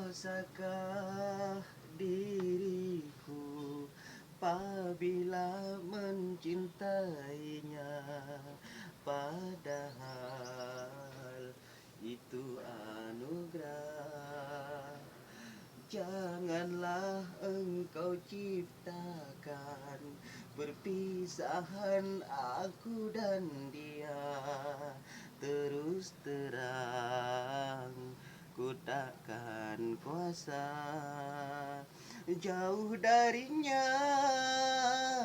Berkuasakah diriku apabila mencintainya, padahal itu anugerah. Janganlah engkau ciptakan perpisahan aku dan dia. Terus terang ku takkan kuasa jauh darinya,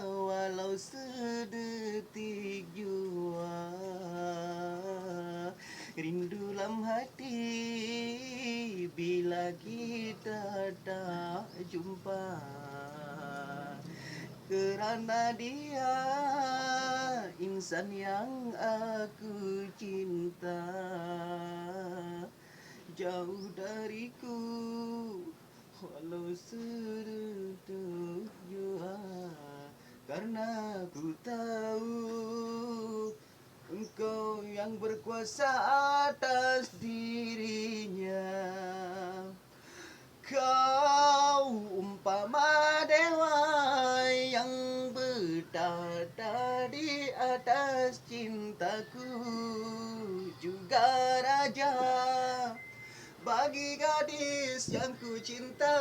walau sedetik jua. Rindu dalam hati bila kita tak jumpa, kerana dia insan yang aku cinta. Jauh dariku walau sedetik jua, karena ku tahu engkau yang berkuasa atas dirinya. Kau umpama dewa yang bertata di atas cintaku, juga raja bagi gadis yang ku cinta.